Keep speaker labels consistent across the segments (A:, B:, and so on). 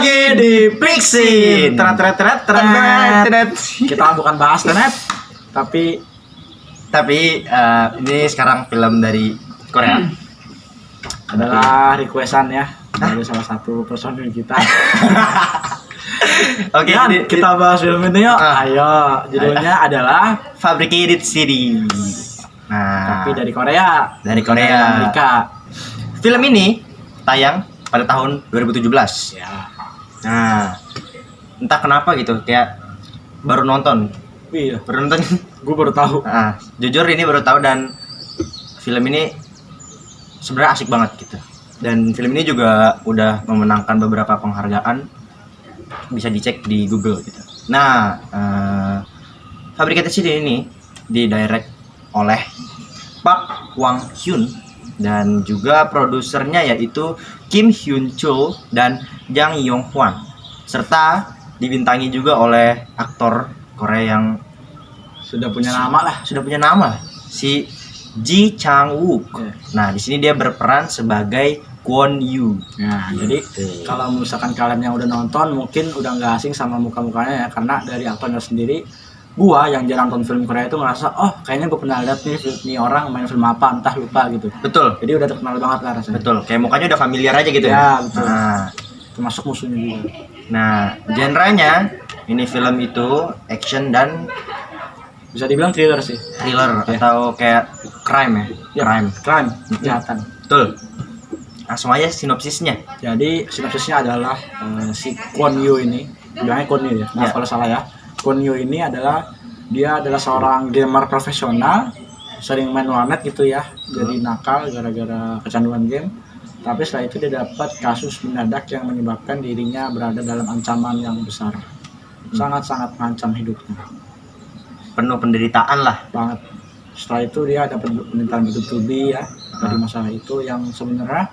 A: lagi di Pixin.
B: Kita bukan bahas tenet, tapi
A: ini sekarang film dari Korea.
B: adalah requestan ya dari salah satu personil kita.
A: Oke,
B: Dan kita bahas film ini yuk. Ayo, judulnya adalah
A: Fabricated City. Nah,
B: tapi dari Korea.
A: Dari Korea.
B: Dari Amerika.
A: Film ini tayang pada tahun 2017.
B: Ya.
A: Nah, entah kenapa gitu, kayak baru nonton.
B: Iya,
A: Baru nonton.
B: gue baru tahu.
A: Nah, jujur ini baru tahu dan film ini sebenarnya asik banget gitu. Dan film ini juga udah memenangkan beberapa penghargaan, bisa dicek di Google gitu. Nah, Fabricated City ini didirect oleh Park Kwang Hyun dan juga produsernya yaitu Kim Hyun Chul dan Jang Yong Hwan, serta dibintangi juga oleh aktor Korea yang
B: Sudah punya nama lah.
A: si Ji Chang Wook.
B: Ya.
A: Nah, di sini dia berperan sebagai Kwon Yu.
B: Nah, jadi kalau misalkan kalian yang udah nonton mungkin udah nggak asing sama muka-mukanya ya, karena dari aktornya sendiri, gua yang jarang nonton film Korea itu ngerasa, oh kayaknya gua pernah lihat nih orang main film apa, entah lupa gitu.
A: Betul.
B: Jadi udah terkenal banget lah rasanya.
A: Betul. Kayak mukanya udah familiar aja gitu ya.
B: Ya, betul.
A: Nah,
B: Termasuk musuhnya juga.
A: nah, genrenya ini film itu action dan
B: Bisa dibilang thriller sih.
A: thriller
B: Ya.
A: atau kayak crime ya.
B: Crime, kejahatan.
A: Betul. Langsung aja sinopsisnya.
B: Jadi sinopsisnya adalah si Kwon Yu ini, bilangnya Kwon Yu ya, maaf
A: Ya.
B: kalau salah ya. Kwon Yu ini dia adalah seorang gamer profesional, sering main warnet gitu ya, jadi nakal gara-gara kecanduan game. Tapi setelah itu dia dapat kasus mendadak yang menyebabkan dirinya berada dalam ancaman yang besar, sangat-sangat mengancam hidupnya
A: Penuh penderitaan lah.
B: banget. Setelah itu dia dapat penderitaan bertubi ya dari masalah itu yang sebenarnya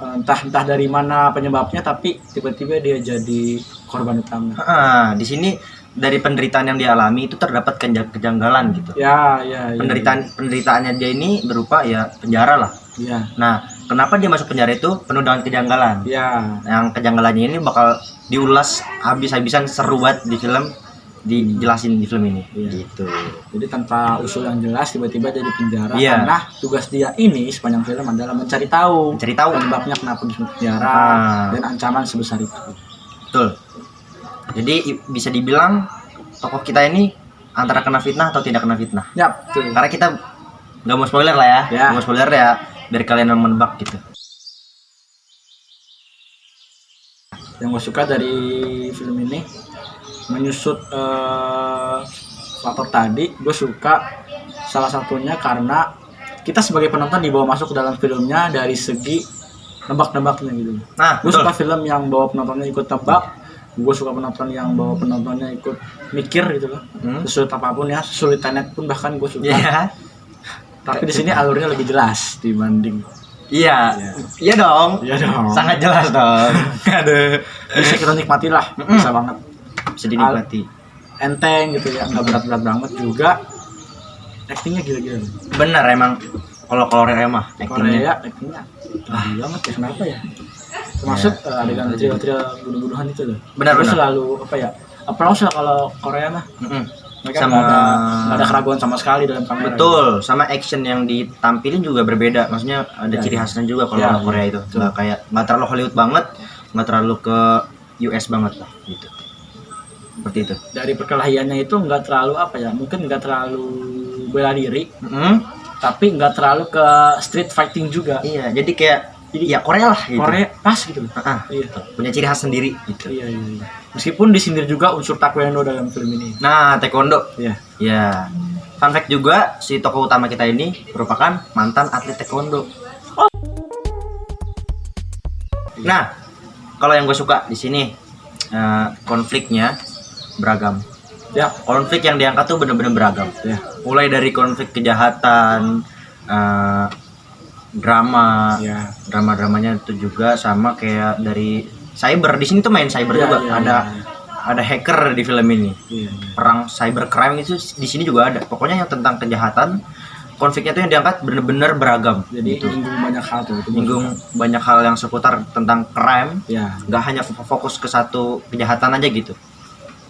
B: entah dari mana penyebabnya, tapi tiba-tiba dia jadi korban utama.
A: Di sini dari penderitaan yang dialami itu terdapat kejanggalan gitu.
B: Ya.
A: Penderitaannya dia ini berupa ya penjara lah.
B: Ya.
A: Nah, kenapa dia masuk penjara itu penuh dengan kejanggalan?
B: Ya.
A: Yang kejanggalannya ini bakal diulas habis-habisan, seru banget di film, dijelasin di film ini.
B: Iya.
A: Gitu.
B: Jadi tanpa usul yang jelas tiba-tiba dia di penjara
A: Iya.
B: karena tugas dia ini sepanjang film adalah mencari tahu penyebabnya kenapa di penjara dan ancaman sebesar itu.
A: Betul. Jadi bisa dibilang tokoh kita ini antara kena fitnah atau tidak kena fitnah.
B: Ya, betul.
A: Karena kita nggak mau spoiler lah ya.
B: Ya.
A: Nggak mau spoiler ya, biar kalian menebak gitu.
B: Yang gue suka dari film ini menyusut faktor tadi, gue suka salah satunya karena kita sebagai penonton dibawa masuk ke dalam filmnya dari segi nebak-nebaknya gitu.
A: Nah,
B: Gue
A: betul.
B: suka film yang bawa penontonnya ikut tebak. Gue suka penonton yang bawa penontonnya ikut mikir gitu loh. Sesulit apapun ya, sesulit tenet pun bahkan gue suka.
A: Iya.
B: Tapi di sini alurnya lebih jelas dibanding.
A: Iya. Iya dong.
B: Iya dong.
A: Sangat jelas dong. Aduh.
B: Bisa kita nikmati lah, bisa banget.
A: Bisa dinikmati.
B: Enteng gitu ya, nggak berat-berat banget juga. Actingnya gila-gila.
A: Bener emang. Kalau Korea mah
B: Korea actingnya gila banget ya, kenapa ya? Termasuk adegan trio-trio bunuh-bunuhan itu loh.
A: Benar.
B: Gue selalu apa ya? Applause lah kalau Korea mah. Mereka
A: Sama-
B: nggak ada keraguan sama sekali dalam kamera.
A: Betul, sama action yang ditampilin juga berbeda. Maksudnya ada
B: Ya,
A: ciri
B: ya.
A: khasnya juga kalau
B: Ya,
A: Korea
B: ya,
A: itu.
B: betul.
A: Nggak kayak nggak terlalu Hollywood banget, nggak terlalu ke US banget lah gitu. Seperti itu.
B: Dari perkelahiannya itu nggak terlalu apa ya? Mungkin nggak terlalu bela diri, tapi nggak terlalu ke street fighting juga.
A: Iya, jadi kayak ya Korea lah gitu.
B: Korea pas gitu loh. Iya.
A: Punya ciri khas sendiri gitu.
B: Iya. Meskipun disindir juga unsur taekwondo dalam film ini.
A: Nah, taekwondo.
B: Iya.
A: Ya. Fun fact juga, si tokoh utama kita ini merupakan mantan atlet taekwondo. Nah, kalau yang gue suka di sini konfliknya beragam.
B: Ya.
A: Konflik yang diangkat tuh bener-bener beragam.
B: Ya.
A: Mulai dari konflik kejahatan, drama,
B: Ya.
A: drama-dramanya itu juga sama kayak dari cyber. Di sini tuh main cyber juga. Ada hacker di film ini.
B: Iya.
A: Perang cybercrime itu di sini juga ada. Pokoknya yang tentang kejahatan konfliknya tuh yang diangkat bener-bener beragam.
B: Jadi
A: gitu.
B: nyinggung banyak hal tuh. Itu
A: Nyinggung banyak hal yang seputar tentang crime,
B: ya.
A: nggak hanya fokus ke satu kejahatan aja gitu.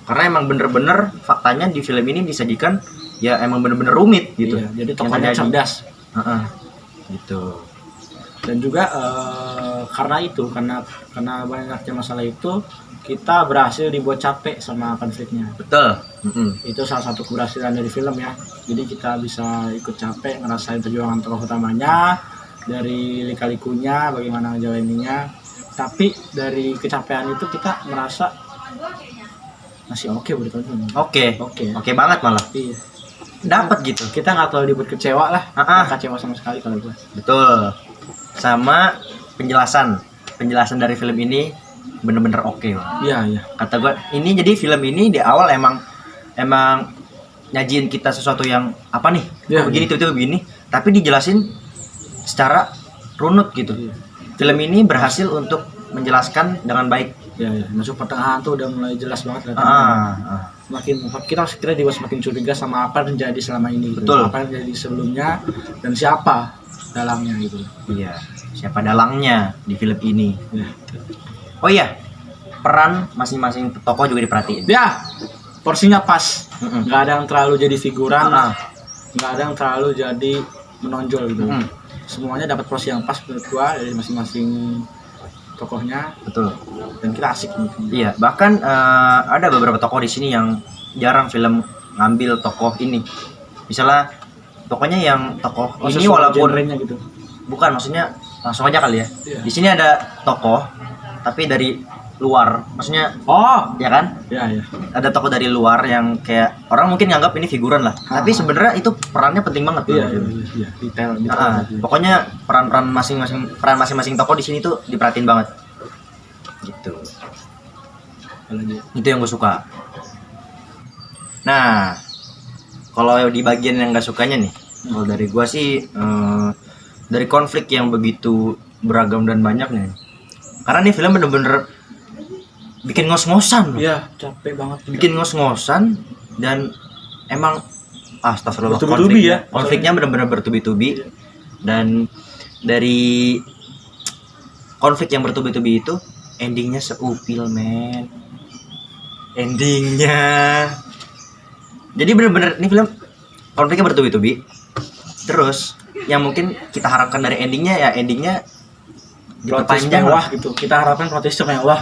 A: Karena emang bener-bener faktanya di film ini disajikan ya emang bener-bener rumit gitu.
B: Iya, jadi
A: Yang
B: tokohnya
A: terjadi.
B: cerdas.
A: Heeh. Gitu.
B: Dan juga karena banyaknya masalah itu, kita berhasil dibuat capek sama konfliknya.
A: Betul. Mm-mm.
B: Itu salah satu keberhasilan dari film ya. Jadi kita bisa ikut capek ngerasain perjuangan tokoh utamanya, dari lika-likunya, bagaimana ngejalaninnya. Tapi dari kecapean itu kita merasa masih oke buat ditonton.
A: Oke.
B: Oke.
A: Oke banget malah.
B: Iya.
A: Dapat gitu.
B: Kita nggak terlalu dibuat kecewa lah.
A: Ah.
B: Nggak kecewa sama sekali kalau gue.
A: Betul. Sama penjelasan dari film ini bener-bener oke.
B: Iya, iya.
A: Kata gue ini, jadi film ini di awal emang nyajiin kita sesuatu yang apa nih,
B: Iya,
A: begini
B: iya.
A: tiba-tiba begini, tapi dijelasin secara runut gitu.
B: Iya.
A: Film ini berhasil untuk menjelaskan dengan baik.
B: Iya, iya. Masuk pertengahan tuh udah mulai jelas banget kelihatan. Semakin kita juga semakin curiga sama apa yang terjadi selama ini. Gitu.
A: Betul.
B: Apa yang terjadi sebelumnya dan siapa dalangnya gitu.
A: Iya, siapa dalangnya di film ini.
B: Ya.
A: Oh iya, peran masing-masing tokoh juga diperhatiin.
B: Ya, porsinya pas.
A: Mm-mm.
B: Nggak ada yang terlalu jadi figuran,
A: Ah.
B: nggak ada yang terlalu jadi menonjol gitu.
A: Mm.
B: Semuanya dapat porsi yang pas menurut gua dari masing-masing tokohnya,
A: Betul.
B: dan kita asik gitu.
A: Iya, bahkan ada beberapa tokoh di sini yang jarang film ngambil tokoh ini. Misalnya tokohnya yang tokoh ini
B: Sesuai
A: walaupun
B: genrenya gitu.
A: bukan, maksudnya langsung aja kali ya.
B: Iya.
A: Di sini ada tokoh tapi dari luar. Maksudnya
B: Oh,
A: ya kan?
B: ya ya.
A: Ada tokoh dari luar yang kayak orang mungkin nganggap ini figuran lah. Tapi sebenarnya itu perannya penting banget tuh.
B: Iya, iya, iya. Detail, gitu.
A: Pokoknya peran masing-masing tokoh di sini tuh diperhatiin banget. Gitu. Itu yang gue suka. Nah, kalau di bagian yang gak sukanya nih, kalau dari gue sih dari konflik yang begitu beragam dan banyak nih. Karena nih film bener-bener bikin ngos-ngosan loh.
B: Iya, capek banget.
A: Bikin ngos-ngosan dan emang astagfirullah,
B: Bertubi-tubi ya.
A: konfliknya bener-bener bertubi-tubi. Dan dari konflik yang bertubi-tubi itu endingnya seupil, men. Endingnya jadi bener-bener ini film konfliknya bertubi-tubi. Terus yang mungkin kita harapkan dari endingnya ya endingnya diperpanjang
B: mewah
A: lah.
B: gitu. Kita harapkan plotnya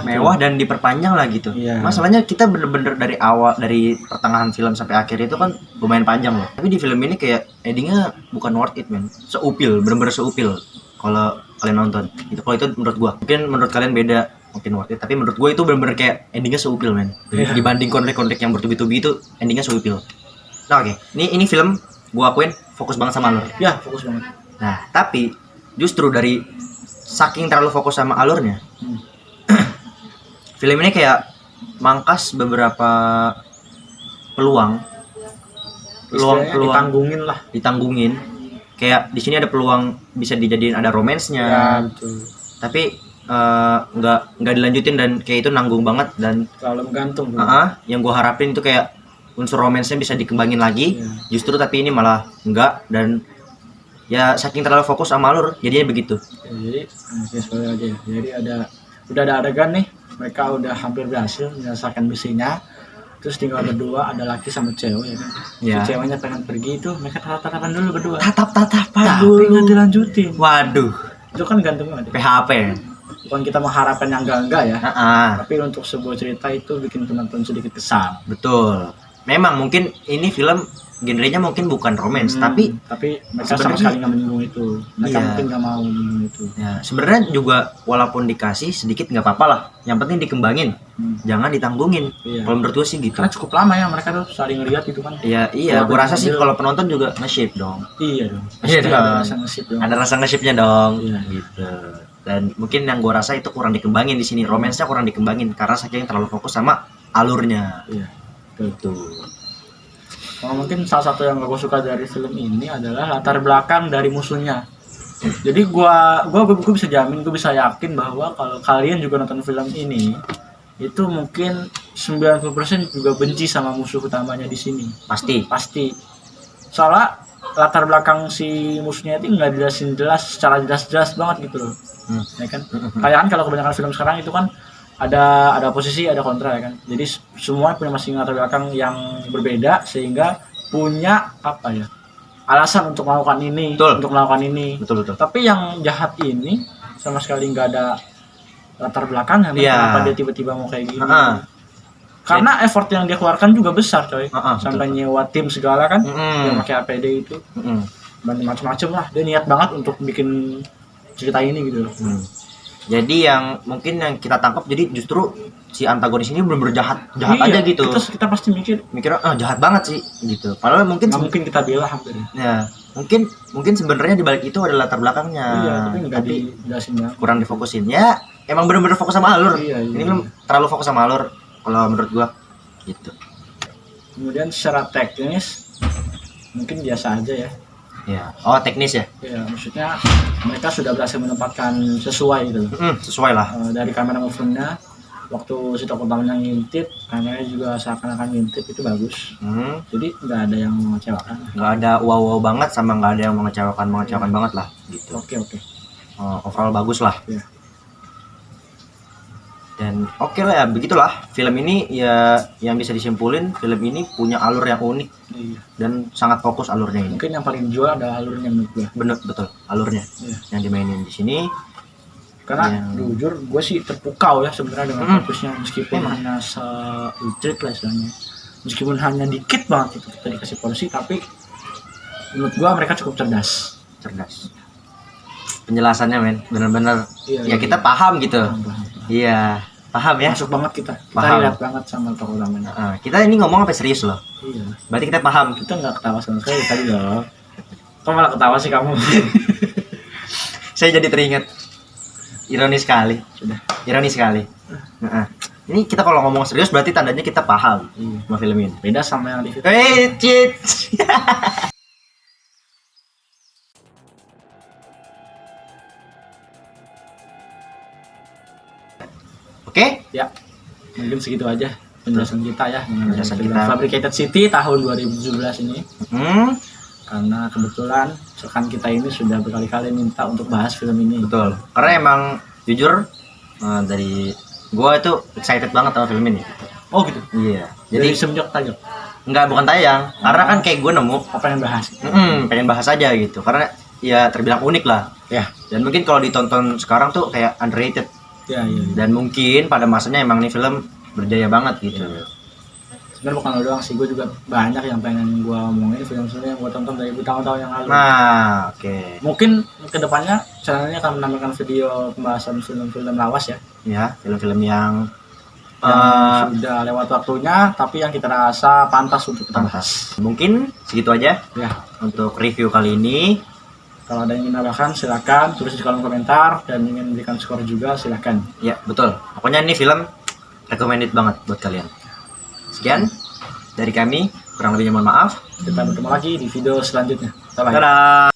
A: Mewah dan diperpanjang lah gitu.
B: Iya.
A: Masalahnya kita bener-bener dari awal, dari pertengahan film sampai akhir itu kan lumayan panjang loh. Tapi di film ini kayak endingnya bukan worth it, man. Seupil, bener-bener seupil. Kalau kalian nonton, itu kalau itu menurut gua. Mungkin menurut kalian beda, mungkin worth it. Tapi menurut gua itu bener-bener kayak endingnya seupil, man.
B: Iya.
A: Dibanding konflik-konflik yang bertubi-tubi itu endingnya seupil. Nah oke, ini film gua akuin fokus banget sama alur.
B: Ya, fokus banget.
A: Nah tapi justru dari saking terlalu fokus sama alurnya, film ini kayak mangkas beberapa peluang ditanggungin. Kayak di sini ada peluang bisa dijadiin ada romansnya,
B: Ya, betul.
A: tapi nggak dilanjutin dan kayak itu nanggung banget. Dan
B: Terlalu menggantung.
A: yang gue harapin itu kayak unsur romansnya bisa dikembangin lagi, justru tapi ini malah enggak. Dan ya saking terlalu fokus sama alur jadinya begitu.
B: Ya, jadi spoiler aja ya. Jadi udah ada adegan nih, mereka udah hampir berhasil menyelesaikan misinya. Terus tinggal berdua, ada laki sama cewek ya kan.
A: Ya.
B: Si ceweknya pengen pergi itu, mereka tatap-tatapan dulu berdua.
A: Tatap-tatapan
B: Tapi
A: dulu.
B: nggak dilanjutin.
A: Waduh,
B: Itu kan gantung banget.
A: PHP.
B: Bukan kita mengharapkan yang enggak ya.
A: Ah,
B: Tapi untuk sebuah cerita itu bikin penonton sedikit kesal.
A: betul. Memang mungkin ini film genrenya mungkin bukan romance, tapi
B: mereka sama
A: sebenarnya-
B: sekali nggak menyinggung itu. Mereka
A: Iya.
B: mungkin nggak mau menyinggung itu.
A: ya sebenarnya juga walaupun dikasih sedikit nggak apa-apa lah. Yang penting dikembangin, jangan ditanggungin.
B: Iya.
A: Kalau menurut gue sih gitu.
B: Karena cukup lama ya mereka tuh saling ngeliat gitu kan.
A: Iya,
B: Kalau
A: gue rasa sih
B: ambil-
A: kalau penonton juga nge-shape dong.
B: Iya dong.
A: Iya
B: Pasti
A: dong.
B: ada rasa nge-ship dong.
A: Ada rasa nge-shape-nya dong.
B: Iya.
A: Gitu. Dan mungkin yang gue rasa itu kurang dikembangin di sini. Romance-nya kurang dikembangin karena saking terlalu fokus sama alurnya.
B: Iya.
A: Gitu.
B: Kalau mungkin salah satu yang gue suka dari film ini adalah latar belakang dari musuhnya. Jadi gue bisa jamin, gue bisa yakin bahwa kalau kalian juga nonton film ini, itu mungkin 90% juga benci sama musuh utamanya di sini.
A: Pasti.
B: Pasti. Soalnya latar belakang si musuhnya itu nggak dijelasin secara jelas banget gitu loh. Ya kan? Kayak kan kalau kebanyakan film sekarang itu kan ada posisi, ada kontra ya kan. Jadi semua punya masing latar belakang yang berbeda sehingga punya apa ya? Alasan untuk melakukan ini,
A: Betul.
B: untuk melakukan ini.
A: Betul.
B: Tapi yang jahat ini sama sekali nggak ada latar belakangnya.
A: Iya.
B: Kenapa dia tiba-tiba mau kayak gini? Karena effort yang dia keluarkan juga besar coy. Sampai
A: betul.
B: nyewa tim segala kan, yang pakai APD itu, dan macam-macam lah. Dia niat banget untuk bikin cerita ini gitu loh.
A: Jadi yang mungkin yang kita tangkap, jadi justru si antagonis ini benar-benar jahat
B: Iya,
A: aja gitu.
B: Kita pasti
A: Mikirnya jahat banget sih gitu. Padahal mungkin
B: nggak mungkin kita bela hampir.
A: ya mungkin sebenarnya di balik itu ada latar belakangnya.
B: Iya, tapi nggak dijelasin banget.
A: Kurang difokusin. Ya emang benar-benar fokus sama alur.
B: Iya.
A: Ini belum terlalu fokus sama alur kalau menurut gua gitu.
B: Kemudian secara teknis mungkin biasa aja ya.
A: Ya. Oh, teknis ya.
B: Ya, maksudnya mereka sudah berhasil menempatkan sesuai gitu.
A: Sesuai lah.
B: Dari kamera movement-nya, waktu si tokoh utamanya ngintip, kameranya juga seakan-akan ngintip, itu bagus. Jadi nggak ada yang mengecewakan.
A: Nggak ada wow banget sama nggak ada yang mengecewakan banget lah gitu.
B: Oke.
A: Overall bagus lah.
B: Iya.
A: Dan oke lah ya, begitulah film ini ya, yang bisa disimpulin film ini punya alur yang unik.
B: Iya.
A: Dan sangat fokus alurnya ini.
B: Mungkin yang paling jual ada alurnya menurut gue.
A: Betul alurnya.
B: Iya.
A: Yang dimainin di sini.
B: Karena jujur gue sih terpukau ya sebenarnya dengan fokusnya, meskipun hanya se-ultrit lah istilahnya. Meskipun hanya dikit banget itu kita dikasih porsi, tapi menurut gue mereka cukup cerdas.
A: Penjelasannya men, bener-bener
B: Iya,
A: kita paham gitu. Iya, paham ya.
B: Masuk banget kita
A: Paham.
B: relate banget sama tokoh utamanya.
A: Kita ini ngomong apa serius loh.
B: Iya.
A: Berarti kita paham.
B: Kita nggak ketawa sama sekali tadi loh. Kok malah ketawa sih kamu?
A: Saya jadi teringat. Ironis sekali.
B: Sudah.
A: Ironis sekali. Ini kita kalau ngomong serius berarti tandanya kita paham sama film ini.
B: Beda sama yang di film.
A: Cheat. Oke?
B: Ya, mungkin segitu aja penjelasan kita ya mengenai
A: Penjelasan
B: film
A: kita.
B: Fabricated City tahun 2017 ini. Karena kebetulan rekan kita ini sudah berkali-kali minta untuk bahas film ini.
A: Betul. Karena emang jujur dari gua itu excited banget sama film ini.
B: Oh gitu.
A: Iya.
B: Jadi
A: Jadi
B: semenjak tayang.
A: enggak, bukan tayang. Karena kan kayak gue nemu
B: Apa yang bahas?
A: pengen bahas aja gitu. Karena ya terbilang unik lah.
B: Ya.
A: Dan mungkin kalau ditonton sekarang tuh kayak underrated.
B: Ya.
A: Dan mungkin pada masanya emang nih film berjaya banget gitu.
B: Sebenarnya bukan lo doang sih, gue juga banyak yang pengen gue omongin film-film yang gue tonton dari tahun-tahun yang lalu.
A: Nah, oke.
B: Mungkin kedepannya channelnya akan menampilkan video pembahasan film-film lawas ya.
A: Ya, film-film yang
B: Sudah lewat waktunya, tapi yang kita rasa pantas untuk kita bahas.
A: mungkin segitu aja
B: Ya,
A: untuk review kali ini.
B: kalau ada yang ingin menambahkan silakan tulis di kolom komentar, dan ingin memberikan skor juga silakan.
A: Ya, betul. Pokoknya ini film recommended banget buat kalian. Sekian dari kami, kurang lebihnya mohon maaf.
B: Kita bertemu lagi di video selanjutnya. Bye bye.
A: Dadah.